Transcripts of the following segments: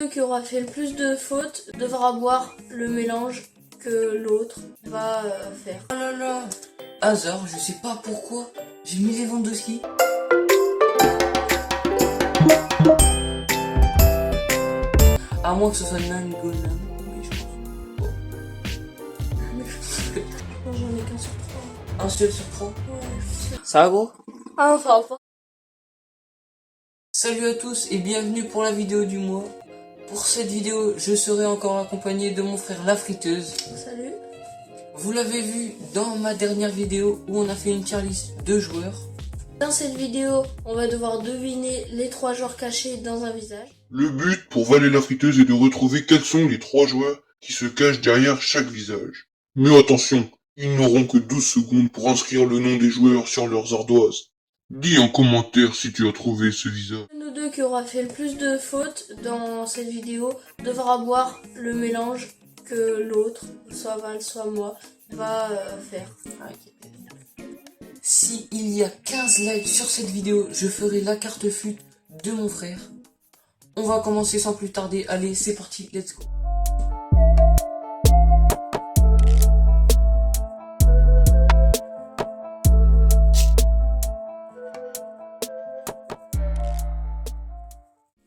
Celui qui aura fait le plus de fautes devra boire le mélange que l'autre va faire. Oh là là, hasard, je sais pas pourquoi, j'ai mis Lewandowski. À moins que ce soit Nainggolan, oui je pense. Bon. Non, j'en ai qu'un sur 3. Un seul sur 3. Ouais. Ça va gros? Ah, enfin. Salut à tous et bienvenue pour la vidéo du mois. Pour cette vidéo, je serai encore accompagné de mon frère La Friteuse. Salut. Vous l'avez vu dans ma dernière vidéo où on a fait une tier list de joueurs. Dans cette vidéo, on va devoir deviner les 3 joueurs cachés dans un visage. Le but pour Valer la friteuse est de retrouver quels sont les 3 joueurs qui se cachent derrière chaque visage. Mais attention, ils n'auront que 12 secondes pour inscrire le nom des joueurs sur leurs ardoises. Dis en commentaire si tu as trouvé ce visage. Nous deux qui aura fait le plus de fautes dans cette vidéo devra boire le mélange que l'autre, soit Val, soit moi, va faire. Si il y a 15 likes sur cette vidéo, je ferai la carte fut de mon frère. On va commencer sans plus tarder. Allez, c'est parti, let's go.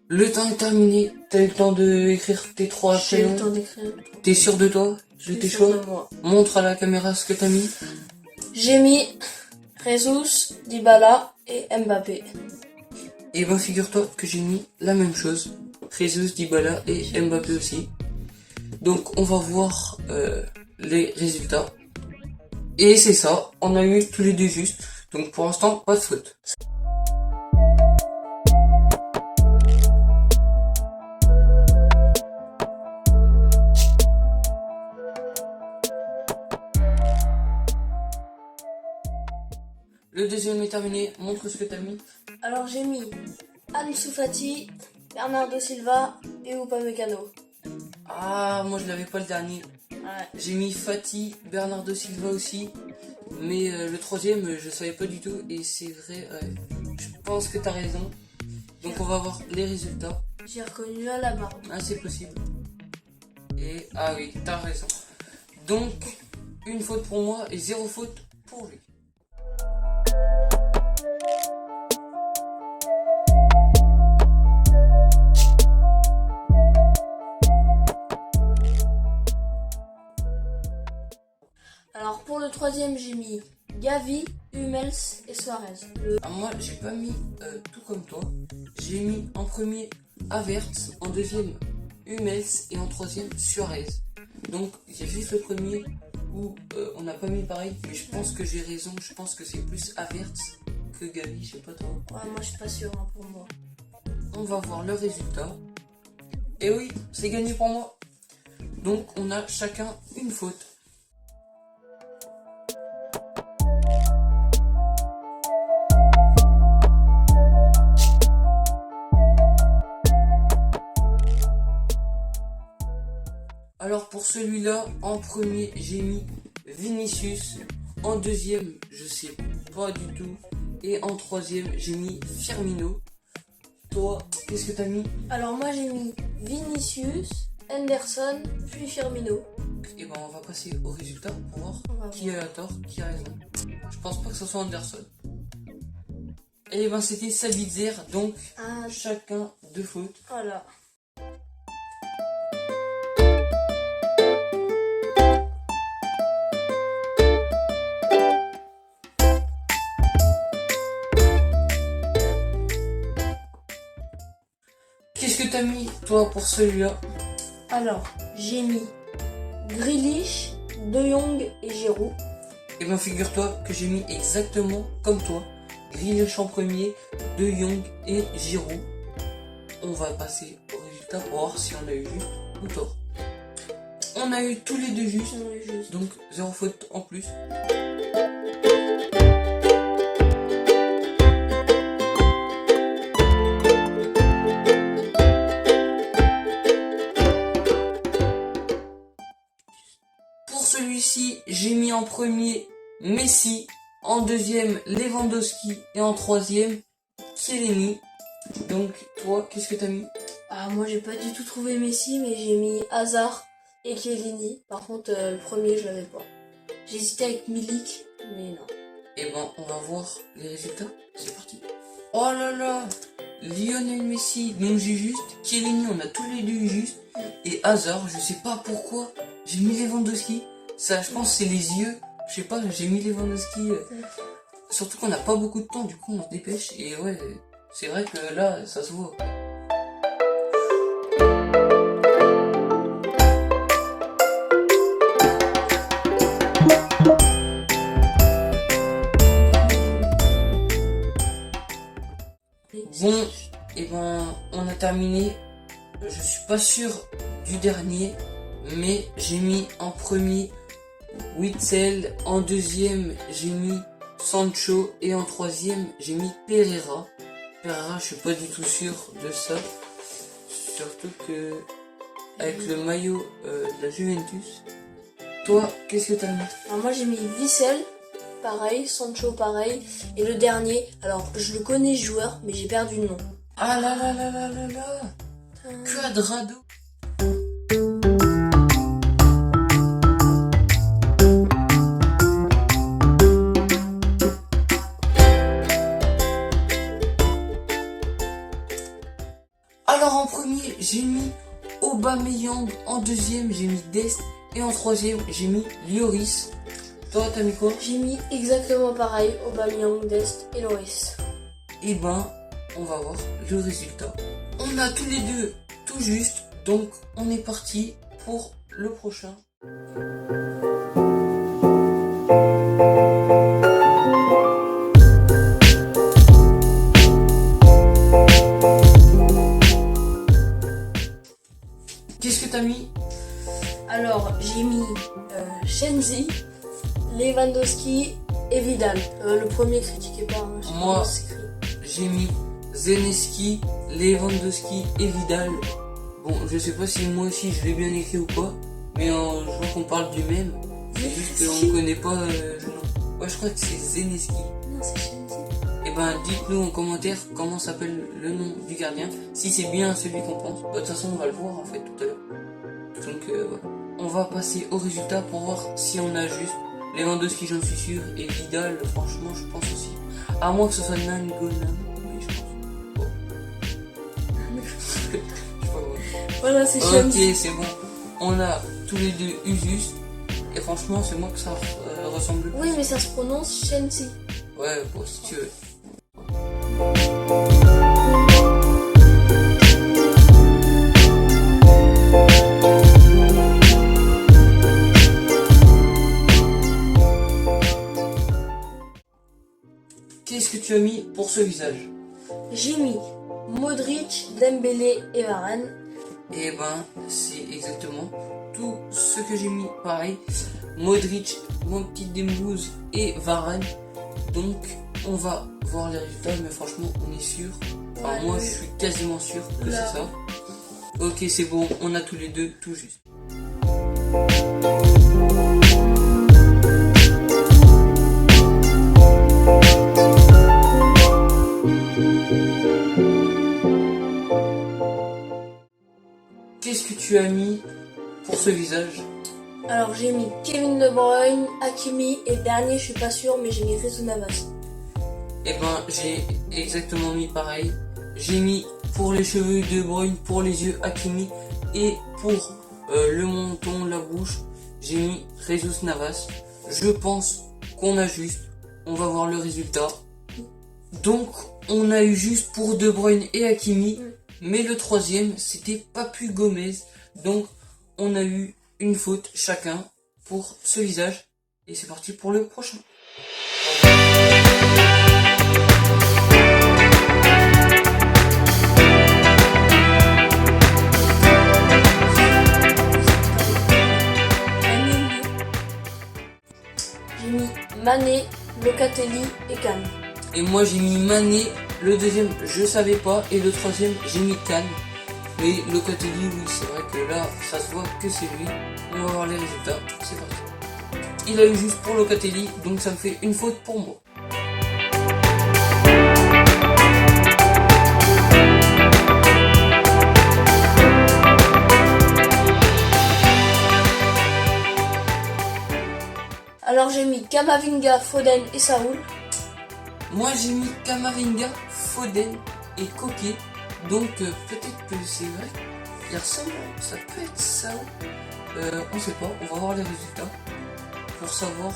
Le temps est terminé. T'as eu le temps d'écrire tes 3 J'ai eu le prénoms. temps d'écrire. T'es sûr de toi? Je De tes suis sûre choix? de moi. Montre à la caméra ce que t'as mis. J'ai mis Jesus, Dybala et Mbappé. Et ben figure-toi que j'ai mis la même chose. Jesus, Dybala et Mbappé aussi. Donc on va voir les résultats. Et c'est ça, on a eu tous les deux justes. Donc pour l'instant, pas de faute. Le deuxième est terminé, montre ce que t'as mis. Alors j'ai mis Ansu Fati, Bernardo Silva et Upamecano. Ah, moi je l'avais pas le dernier. Ouais. J'ai mis Fati, Bernardo Silva aussi. Mais le troisième, je savais pas du tout. Et c'est vrai, je pense que t'as raison. Donc on va voir les résultats. J'ai reconnu à la barbe. Ah, c'est possible. Et ah oui, t'as raison. Donc, une faute pour moi et 0 faute pour lui. Alors pour le troisième, j'ai mis Gavi, Hummels et Suarez. Moi, j'ai pas mis tout comme toi. J'ai mis en premier Havertz, en deuxième Hummels et en troisième Suarez. Donc, j'ai juste le premier où on n'a pas mis pareil, mais je pense que j'ai raison. Je pense que c'est plus Havertz que Gavi, je sais pas toi. Ouais, moi je suis pas sûre hein, pour moi. On va voir le résultat. Et oui, c'est gagné pour moi. Donc, on a chacun une faute. Alors pour celui-là, en premier, j'ai mis Vinicius. En deuxième, je sais pas du tout. Et en troisième, j'ai mis Firmino. Toi, qu'est-ce que t'as mis? Alors moi j'ai mis Vinicius, Henderson, puis Firmino. Et ben on va passer au résultat pour voir On va qui a tort, qui a raison. Je pense pas que ce soit Anderson. Et ben c'était Sabitzer, donc Ah, chacun 2 fautes. voilà. Qu'est-ce que t'as mis toi pour celui-là? Alors j'ai mis Grealish, De Jong et Giroud. Et ben figure-toi que j'ai mis exactement comme toi. Grealish en premier, De Jong et Giroud. On va passer au résultat pour voir si on a eu juste ou tort. On a eu tous les deux justes, donc 0 faute en plus. Pour celui-ci, j'ai mis en premier Messi, en deuxième Lewandowski et en troisième Chiellini. Donc toi, qu'est-ce que t'as mis? Ah, moi j'ai pas du tout trouvé Messi, mais j'ai mis Hazard et Chiellini. Par contre, le premier, je l'avais pas. J'hésitais avec Milik, mais non. Et ben, on va voir les résultats. C'est parti. Oh là là, Lionel Messi, donc j'ai juste. Chiellini, on a tous les deux juste. Et Hazard, je sais pas pourquoi, j'ai mis Lewandowski. Ça, je pense, c'est les yeux. Je sais pas, j'ai mis Lewandowski. Surtout qu'on n'a pas beaucoup de temps, du coup, on se dépêche. Et ouais, c'est vrai que là, ça se voit. Bon, et ben, on a terminé. Je suis pas sûr du dernier, mais j'ai mis en premier Witzel, en deuxième j'ai mis Sancho et en troisième j'ai mis Pereira. Pereira, je suis pas du tout sûr de ça, surtout que avec le maillot de la Juventus. Toi, qu'est-ce que t'as mis? Alors moi j'ai mis Witsel, pareil, Sancho pareil, et le dernier, alors je le connais ce joueur, mais j'ai perdu le nom. Ah là là là là là là, Cuadrado. Alors en premier, j'ai mis Aubameyang, en deuxième, j'ai mis Dest, et en troisième, j'ai mis Lloris. Toi, t'as mis quoi? J'ai mis exactement pareil, Aubameyang, Dest et Loris. Et ben, on va voir le résultat. On a tous les deux tout juste, donc on est parti pour le prochain. Qu'est-ce que t'as mis? Alors j'ai mis Shenzi, Lewandowski et Vidal. Le premier, critiquez pas, hein, je sais pas Moi, comment c'est écrit. J'ai mis Zeneski, Lewandowski et Vidal. Bon, je sais pas si moi aussi je l'ai bien écrit ou pas, mais je vois qu'on parle du même. C'est juste qu'on connaît pas le nom. Ouais, je crois que c'est Zeneski. Non, c'est Shenzi. Et ben, dites-nous en commentaire comment s'appelle le nom du gardien, si c'est bien celui qu'on pense. De toute façon, on va le voir en fait tout à l'heure. Donc, voilà. On va passer au résultat pour voir si on a juste. Lewandowski, j'en suis sûr, et Vidal, franchement, je pense aussi. À moins que ce soit Nangolan, oui, je pense. Bon. Je sais pas moi. Voilà, c'est Shenzi. Ok, c'est bon. On a tous les deux eu juste. Et franchement, c'est moi que ça ressemble le plus. Oui, mais ça se prononce Shenzi. Ouais, bon, si tu veux. Qu'est-ce que tu as mis pour ce visage? J'ai mis Modric, Dembélé et Varane. Et ben, c'est exactement tout ce que j'ai mis. Pareil, Modric, mon petit Dembouz et Varane. Donc, on va voir les résultats, mais franchement, on est sûr. Enfin, Ouais, moi, je suis quasiment sûr que là. c'est ça. Ok, c'est bon, on a tous les deux tout juste. Qu'est-ce que tu as mis pour ce visage? Alors j'ai mis Kevin De Bruyne, Hakimi et le dernier, je suis pas sûr, mais j'ai mis Rizou Navas. Eh ben, j'ai exactement mis pareil. J'ai mis pour les cheveux De Bruyne, pour les yeux Hakimi et pour le menton, la bouche, j'ai mis Jesus Navas. Je pense qu'on a juste. On va voir le résultat. Donc, on a eu juste pour De Bruyne et Hakimi, mais le troisième, c'était Papu Gomez. Donc, on a eu une faute chacun pour ce visage. Et c'est parti pour le prochain. J'ai mis Mané, Locatelli et Kane. Et moi j'ai mis Mané, le deuxième je savais pas, et le troisième j'ai mis Kane. Mais Locatelli, oui, c'est vrai que là ça se voit que c'est lui. On va voir les résultats, c'est parti. Il a eu juste pour Locatelli, donc ça me fait une faute pour moi. Alors j'ai mis Kamavinga, Foden et Saoul. Moi j'ai mis Kamavinga, Foden et Koké. Donc peut-être que c'est vrai qu'il ressemble, ça peut être ça. On sait pas, on va voir les résultats pour savoir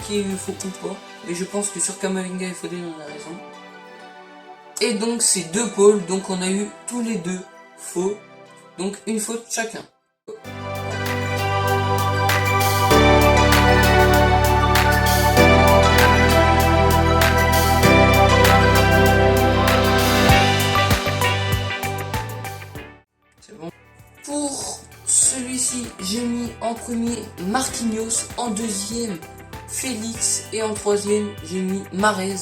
qui est faux ou pas. Mais je pense que sur Kamavinga et Foden on a raison. Et donc c'est deux pôles, donc on a eu tous les deux faux. Donc une faute chacun. Pour celui-ci, j'ai mis en premier Marquinhos, en deuxième Félix et en troisième j'ai mis Mahrez.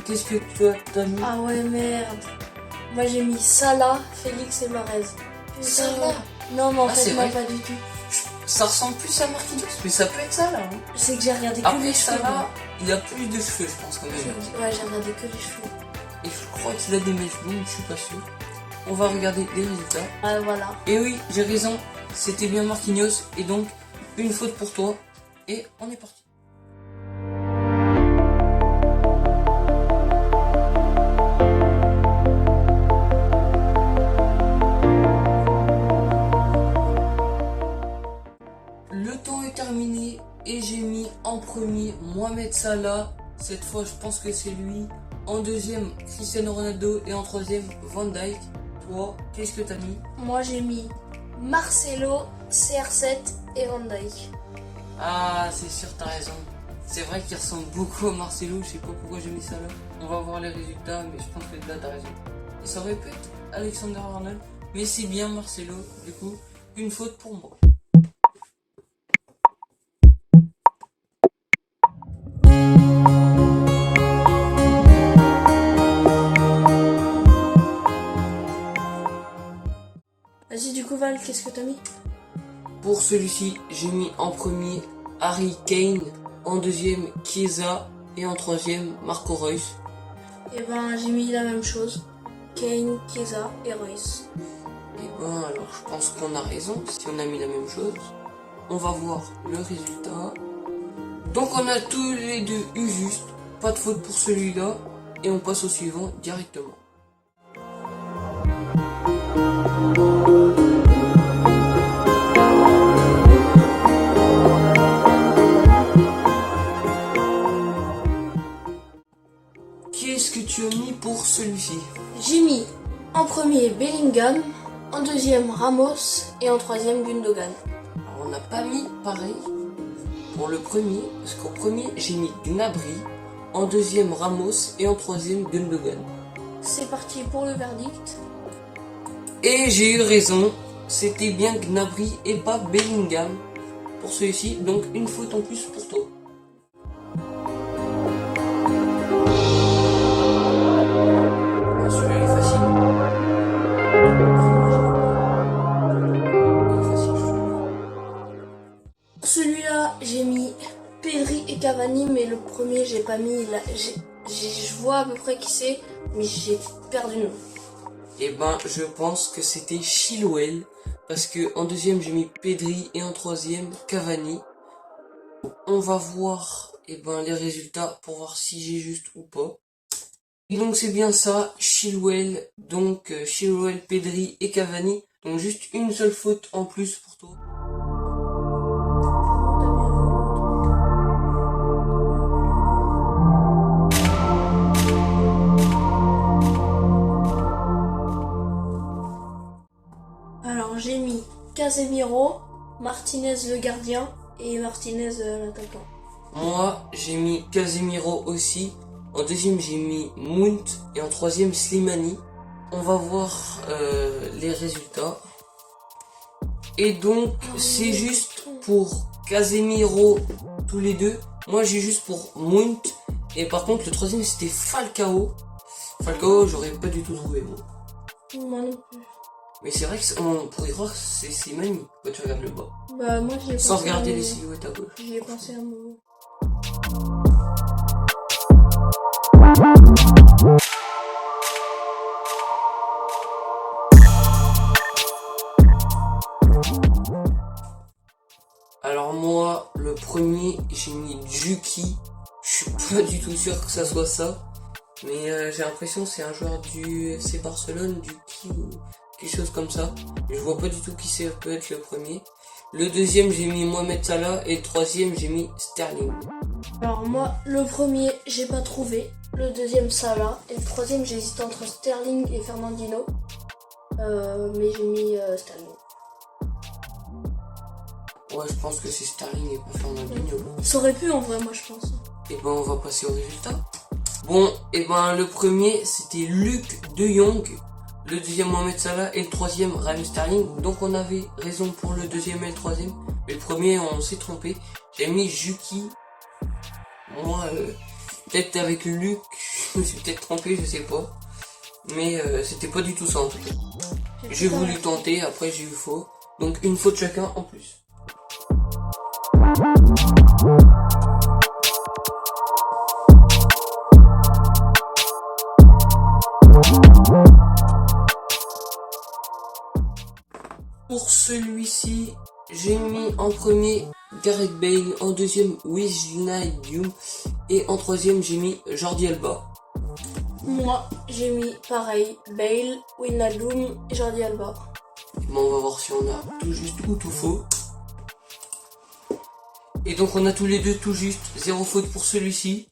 Qu'est-ce que toi t'as mis? Ah ouais merde. Moi j'ai mis Salah, Félix et Mahrez. Salah? Non mais en Ah, fait c'est non vrai. pas du tout. Ça ressemble plus à Marquinhos, mais ça peut être ça là. Hein. C'est que j'ai regardé que Après les cheveux. Salah, il a plus de cheveux je pense quand même. Ouais j'ai regardé que les cheveux. Et je crois qu'il a des mèches blondes, je suis pas sûr. On va regarder les résultats. Ah voilà. Et oui, j'ai raison, c'était bien Marquinhos. Et donc, une faute pour toi. Et on est parti. Le temps est terminé et j'ai mis en premier Mohamed Salah. Cette fois, je pense que c'est lui. En deuxième, Cristiano Ronaldo. Et en troisième, Van Dijk. Toi, qu'est-ce que t'as mis? Moi j'ai mis Marcelo, CR7 et Van Dijk. Ah, c'est sûr, t'as raison. C'est vrai qu'il ressemble beaucoup à Marcelo. Je sais pas pourquoi j'ai mis ça là. On va voir les résultats, mais je pense que là, t'as raison. Et ça aurait pu être Alexander Arnold. Mais c'est bien Marcelo. Du coup, une faute pour moi. Vas-y du coup Val, qu'est-ce que t'as mis? Pour celui-ci, j'ai mis en premier Harry Kane, en deuxième Chiesa et en troisième Marco Reus. Et ben j'ai mis la même chose. Kane, Chiesa et Reus. Et ben alors je pense qu'on a raison si on a mis la même chose. On va voir le résultat. Donc on a tous les deux eu juste, pas de faute pour celui-là. Et on passe au suivant directement. Qu'est-ce que tu as mis pour celui-ci? J'ai mis en premier Bellingham, en deuxième Ramos et en troisième Gundogan. Alors on n'a pas mis pareil pour le premier, parce qu'au premier j'ai mis Gnabry, en deuxième Ramos et en troisième Gundogan. C'est parti pour le verdict. Et j'ai eu raison, c'était bien Gnabry et pas Bellingham pour celui-ci, donc une faute en plus pour toi. Celui-là est facile. Celui-là, j'ai mis Pedri et Cavani, mais le premier, j'ai pas mis. Je vois à peu près qui c'est, mais j'ai perdu le nom. Et ben, je pense que c'était Chilwell, parce que en deuxième j'ai mis Pedri et en troisième Cavani. On va voir les résultats pour voir si j'ai juste ou pas. Et donc c'est bien ça, Chilwell, donc Chilwell, Pedri et Cavani. Donc juste une seule faute en plus pour toi. Alors j'ai mis Casemiro, Martinez le gardien et Martinez l'attaquant. Moi j'ai mis Casemiro aussi. En deuxième j'ai mis Mount et en troisième Slimani. On va voir les résultats. Et donc c'est juste pour Casemiro tous les deux. Moi j'ai juste pour Mount. Et par contre le troisième c'était Falcao. Falcao j'aurais pas du tout trouvé moi. Moi non plus. Mais c'est vrai qu'on pourrait croire que c'est Slimani quand tu regardes le bas. Bah moi j'y ai pensé. Sans regarder les silhouettes à gauche. J'y ai pensé un moment. Alors moi, le premier, j'ai mis Juki. Je suis pas du tout sûr que ça soit ça. Mais j'ai l'impression que c'est un joueur du FC Barcelone, Juki ou quelque chose comme ça. Je vois pas du tout qui c'est peut être le premier. Le deuxième, j'ai mis Mohamed Salah. Et le troisième, j'ai mis Sterling. Alors moi, le premier, j'ai pas trouvé. Le deuxième, Salah. Et le troisième, j'hésite entre Sterling et Fernandinho. Mais j'ai mis Sterling. Ouais, je pense que c'est Sterling et pas Fernandinho. Ça aurait pu en vrai, moi je pense. Et ben on va passer au résultat. Bon, et ben le premier c'était Luc de Jong, le deuxième Mohamed Salah et le troisième Raheem Sterling. Donc on avait raison pour le deuxième et le troisième. Mais le premier on s'est trompé. J'ai mis Juki. Moi, peut-être avec Luc, je me suis peut-être trompé, je sais pas. Mais c'était pas du tout ça en tout cas. J'ai voulu tenter, après j'ai eu faux. Donc une faute chacun en plus. Pour celui-ci, j'ai mis en premier Gareth Bale, en deuxième Wijnaldum et en troisième j'ai mis Jordi Alba. Moi, j'ai mis pareil, Bale, Wijnaldum et Jordi Alba. Bon, on va voir si on a tout juste ou tout faux. Et donc on a tous les deux tout juste, 0 faute pour celui-ci.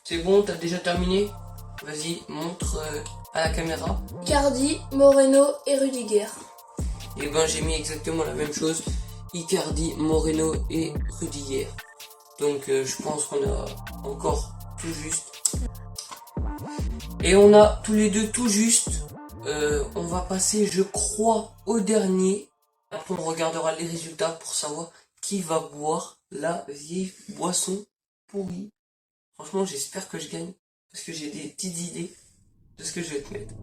C'est bon, t'as déjà terminé? Vas-y, montre à la caméra. Icardi, Moreno et Rudiger. Et ben j'ai mis exactement la même chose. Icardi, Moreno et Rudiger. Donc je pense qu'on a encore tout juste. Et on a tous les deux tout juste. On va passer, je crois, au dernier. Après on regardera les résultats pour savoir qui va boire la vieille boisson pourrie. Franchement j'espère que je gagne. Parce que j'ai des petites idées de ce que je vais te mettre.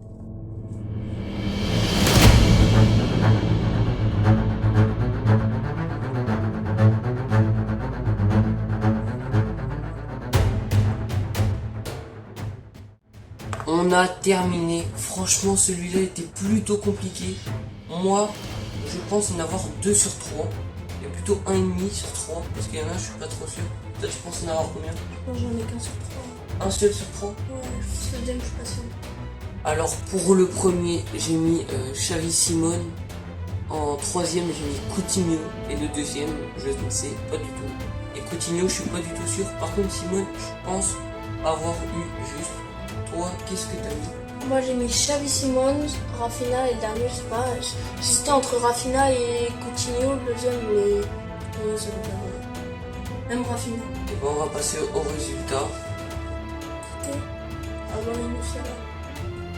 On a terminé. Franchement, celui-là était plutôt compliqué. Moi, je pense en avoir 2 sur 3. Il y a plutôt 1,5 sur 3. Parce qu'il y en a, je suis pas trop sûr. Toi, tu penses en avoir combien? Moi j'en ai qu'un sur 3. Un seul sur 3? Ouais, le deuxième, je suis pas sûre. Alors, pour le premier, j'ai mis Xavi Simone. En troisième, j'ai mis Coutinho. Et le deuxième, je ne sais pas du tout. Et Coutinho, je suis pas du tout sûr. Par contre, Simone, je pense avoir eu juste. Toi, qu'est-ce que t'as mis? Moi j'ai mis Xavi Simons, Rafinha et le dernier, je sais pas. J'hésitais entre Rafinha et Coutinho, le deuxième, mais c'est bon. Même Rafinha. Et ben, on va passer au résultat. Avant les Musiala.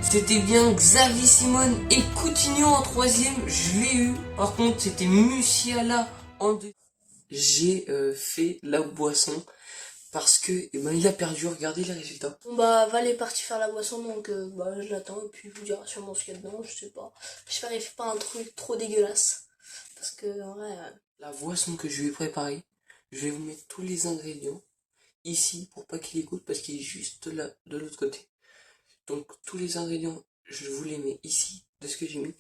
C'était bien Xavi Simone et Coutinho en troisième, je l'ai eu. Par contre, c'était Musiala en deux. J'ai fait la boisson parce que il a perdu. Regardez les résultats. Bon bah Val est parti faire la boisson, donc je l'attends et puis je vous dirai sûrement ce qu'il y a dedans, je sais pas. J'espère qu'il fait pas un truc trop dégueulasse. Parce que en vrai... La boisson que je lui ai préparée, je vais vous mettre tous les ingrédients ici pour pas qu'il écoute parce qu'il est juste là de l'autre côté. Donc tous les ingrédients, je vous les mets ici de ce que j'ai mis.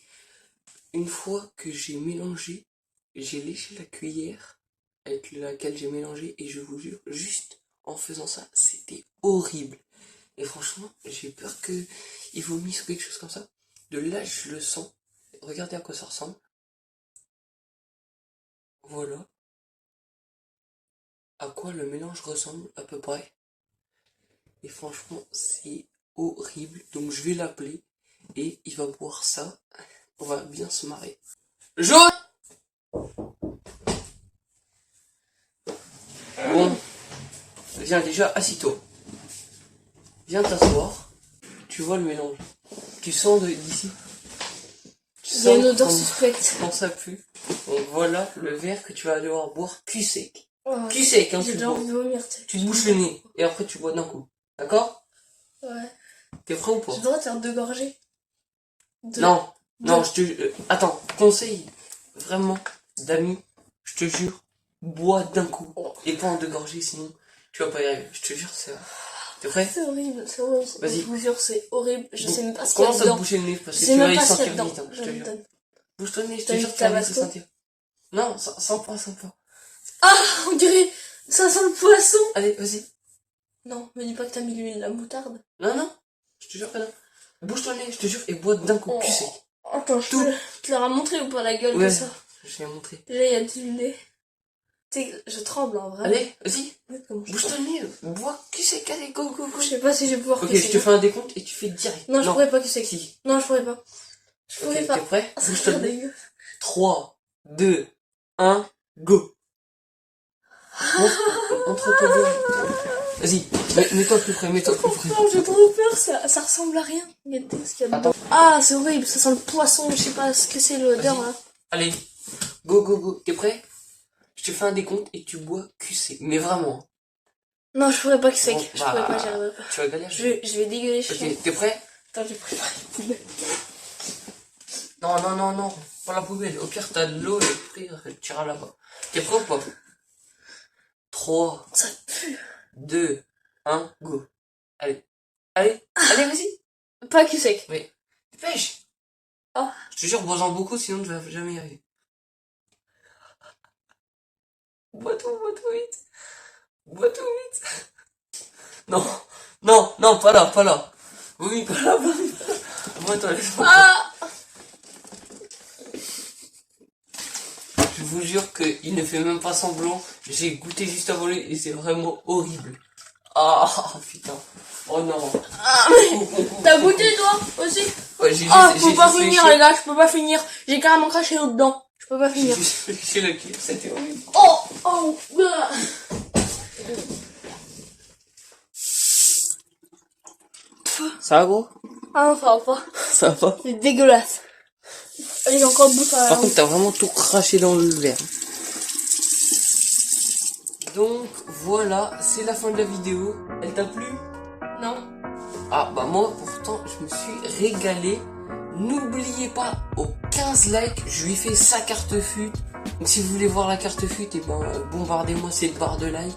Une fois que j'ai mélangé, j'ai léché la cuillère avec laquelle j'ai mélangé et je vous jure, juste en faisant ça, c'était horrible. Et franchement, j'ai peur qu'il vomisse ou quelque chose comme ça. De là, je le sens. Regardez à quoi ça ressemble. Voilà. À quoi le mélange ressemble à peu près. Et franchement, c'est horrible. Donc je vais l'appeler et il va boire ça. On va bien se marrer. Jaune! Bon. Viens déjà, assis-toi. Viens t'asseoir. Tu vois le mélange. Tu sens d'ici. Il y a une odeur suspecte. Quand ça pue. Donc voilà le verre que tu vas devoir boire cul sec. Oh, Cul sec, hein, j'ai déjà envie de vomir, tu sais. Tu te bouches le nez et après tu bois d'un coup. D'accord? Ouais. T'es prêt ou pas? J'ai le droit de faire 2 gorgées. Non, je te... attends, conseil vraiment d'amis, je te jure, bois d'un coup. Oh. Et pas en 2 gorgées, sinon Tu vas pas y arriver, je te jure, c'est vrai. T'es prêt? C'est horrible, c'est horrible. Vas-y. Je vous jure, c'est horrible. Je sais même pas ce qu'il y a Commence à te dedans. boucher le nez parce Je que sais tu vas même y pas ce qu'il y a sortir dedans. vite, hein, je Je te le jure. donne. Bouge ton nez, je T'as te dit jure que tu vas vite Tabasco? sentir. Non, sans pas, sans pas. Ah, on dirait, ça sent le poisson. Allez, vas-y. Non, me dis pas que t'as mis l'huile, la moutarde. Non, non, je te jure que non. Bouge ton nez, je te jure, et bois d'un coup, Oh. tu sais. Attends, Tout. tu leur as montré ou pas la gueule Ouais, que ça? je vais montrer. Déjà, il y a du nez. Tu sais, je tremble en vrai. Allez, vas-y, Comment je bouge ton nez, bois, tu sais, allez, go, go, go. Je sais pas si je vais pouvoir Ok, casser. je te fais un décompte et tu fais direct. Non, je pourrais pas casser. Si. Non, je pourrais pas. Je pourrais Ok, pas. t'es prêt? Ah, ça Bouge a ton l'air nez. dégueu. 3, 2, 1, go. Entre toi deux. Vas-y, mets-toi plus près, mets-toi plus près. Non, j'ai trop peur, ça ressemble à rien. Regardez ce qu'il y a dedans. Ah, c'est horrible, ça sent le poisson, je sais pas ce que c'est l'odeur Vas-y. là. Allez, go, go, go. T'es prêt? Je te fais un décompte et tu bois QC. Mais vraiment, Non, je pourrais pas que sec. Bon, Je bah, pourrais pas, j'y arriverai pas. tu vas galérer. Je vais dégueuler, je Ok, t'es prêt? Attends, j'ai préparé une poubelle. Non, non, non, non. Pas la poubelle. Au pire, t'as de l'eau, le prix, tu iras là-bas. T'es prêt ou pas? 3, Ça pue. 2, 1, go. Allez. Allez, allez, vas-y. Pas que sec. Mais, dépêche. Ah. Je te jure, bois-en beaucoup, sinon tu vas jamais y arriver. Bois tout vite. Bois tout vite. Non, non, non, pas là, pas là. Oui, pas là, pas là. Bois-toi, laisse-moi. Ah! Je vous jure qu'il ne fait même pas semblant. J'ai goûté juste avant lui et c'est vraiment horrible. Ah, putain. Oh non. Ah, mais t'as goûté toi aussi? Ouais, j'ai Ah, je juste peux pas léché. finir les gars, je peux pas finir. J'ai carrément craché dedans. Je peux pas J'ai finir. juste léché la cuillère, c'était horrible. Oh! Oh! Ah. Ça va, gros? Ah non, ça va pas. Ça va pas. C'est dégueulasse. Allez, j'ai encore le bout à la Par contre, t'as vraiment tout craché dans le verre. Donc, voilà, c'est la fin de la vidéo. Elle t'a plu? Non. Ah, bah moi, pourtant, je me suis régalé. N'oubliez pas, aux 15 likes, je lui ai fait sa carte FUT. Donc, si vous voulez voir la carte FUT, et ben, bombardez-moi cette barre de like.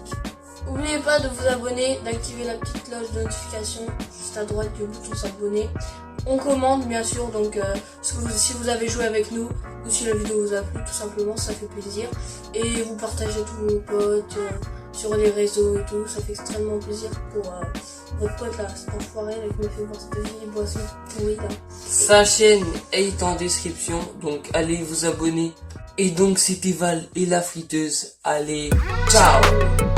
N'oubliez pas de vous abonner, d'activer la petite cloche de notification juste à droite du bouton s'abonner. On commande bien sûr, donc si vous avez joué avec nous ou si la vidéo vous a plu, tout simplement, ça fait plaisir. Et vous partagez tous vos potes sur les réseaux et tout, ça fait extrêmement plaisir pour votre pote là, cet enfoiré là qui me fait boire cette vieille boisson pourrie là. Sa chaîne est en description, donc allez vous abonner. Et donc c'était Val et la friteuse. Allez, ciao!